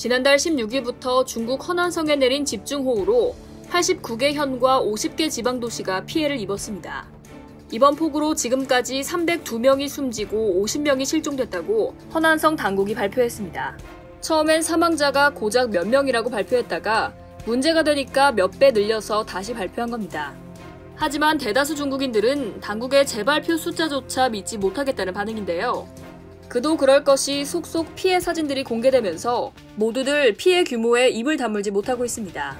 지난달 16일부터 중국 허난성에 내린 집중호우로 89개 현과 50개 지방도시가 피해를 입었습니다. 이번 폭우로 지금까지 302명이 숨지고 50명이 실종됐다고 허난성 당국이 발표했습니다. 처음엔 사망자가 고작 몇 명이라고 발표했다가 문제가 되니까 몇 배 늘려서 다시 발표한 겁니다. 하지만 대다수 중국인들은 당국의 재발표 숫자조차 믿지 못하겠다는 반응인데요. 그도 그럴 것이 속속 피해 사진들이 공개되면서 모두들 피해 규모에 입을 다물지 못하고 있습니다.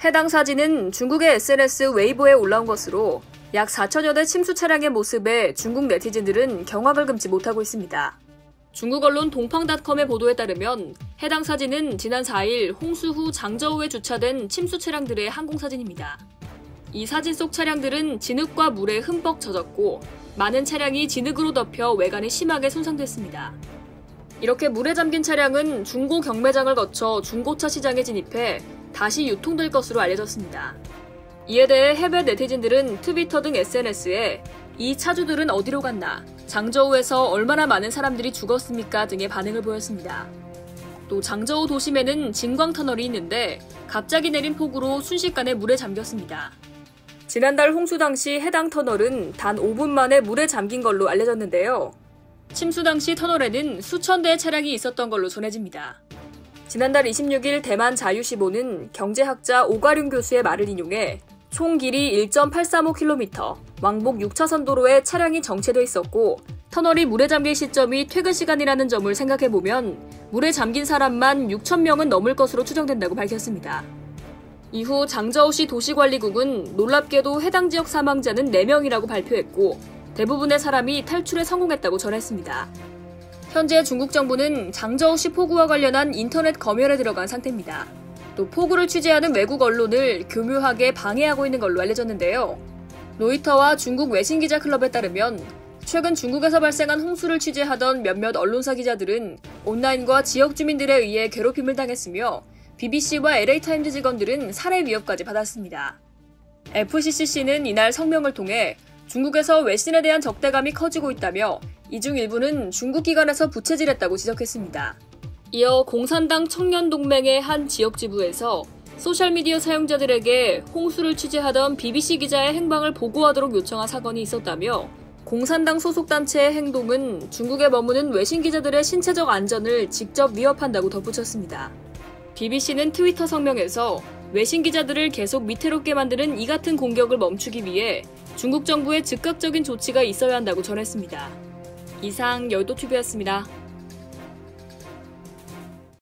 해당 사진은 중국의 SNS 웨이보에 올라온 것으로 약 4천여 대 침수 차량의 모습에 중국 네티즌들은 경악을 금치 못하고 있습니다. 중국 언론 동팡닷컴의 보도에 따르면 해당 사진은 지난 4일 홍수 후 장저우에 주차된 침수 차량들의 항공사진입니다. 이 사진 속 차량들은 진흙과 물에 흠뻑 젖었고 많은 차량이 진흙으로 덮여 외관이 심하게 손상됐습니다. 이렇게 물에 잠긴 차량은 중고 경매장을 거쳐 중고차 시장에 진입해 다시 유통될 것으로 알려졌습니다. 이에 대해 해외 네티즌들은 트위터 등 SNS에 이 차주들은 어디로 갔나, 장저우에서 얼마나 많은 사람들이 죽었습니까 등의 반응을 보였습니다. 또 장저우 도심에는 진광터널이 있는데 갑자기 내린 폭우로 순식간에 물에 잠겼습니다. 지난달 홍수 당시 해당 터널은 단 5분 만에 물에 잠긴 걸로 알려졌는데요. 침수 당시 터널에는 수천 대의 차량이 있었던 걸로 전해집니다. 지난달 26일 대만 자유시보는 경제학자 오가륜 교수의 말을 인용해 총 길이 1.835km, 왕복 6차선 도로에 차량이 정체돼 있었고 터널이 물에 잠길 시점이 퇴근 시간이라는 점을 생각해보면 물에 잠긴 사람만 6,000명은 넘을 것으로 추정된다고 밝혔습니다. 이후 장저우시 도시관리국은 놀랍게도 해당 지역 사망자는 4명이라고 발표했고 대부분의 사람이 탈출에 성공했다고 전했습니다. 현재 중국 정부는 장저우시 폭우와 관련한 인터넷 검열에 들어간 상태입니다. 또 폭우를 취재하는 외국 언론을 교묘하게 방해하고 있는 걸로 알려졌는데요. 로이터와 중국 외신기자 클럽에 따르면 최근 중국에서 발생한 홍수를 취재하던 몇몇 언론사 기자들은 온라인과 지역 주민들에 의해 괴롭힘을 당했으며 BBC와 LA타임즈 직원들은 살해 위협까지 받았습니다. FCCC는 이날 성명을 통해 중국에서 외신에 대한 적대감이 커지고 있다며 이 중 일부는 중국 기관에서 부채질했다고 지적했습니다. 이어 공산당 청년동맹의 한 지역 지부에서 소셜미디어 사용자들에게 홍수를 취재하던 BBC 기자의 행방을 보고하도록 요청한 사건이 있었다며 공산당 소속 단체의 행동은 중국에 머무는 외신 기자들의 신체적 안전을 직접 위협한다고 덧붙였습니다. BBC는 트위터 성명에서 외신 기자들을 계속 위태롭게 만드는 이 같은 공격을 멈추기 위해 중국 정부의 즉각적인 조치가 있어야 한다고 전했습니다. 이상 여의도TV였습니다.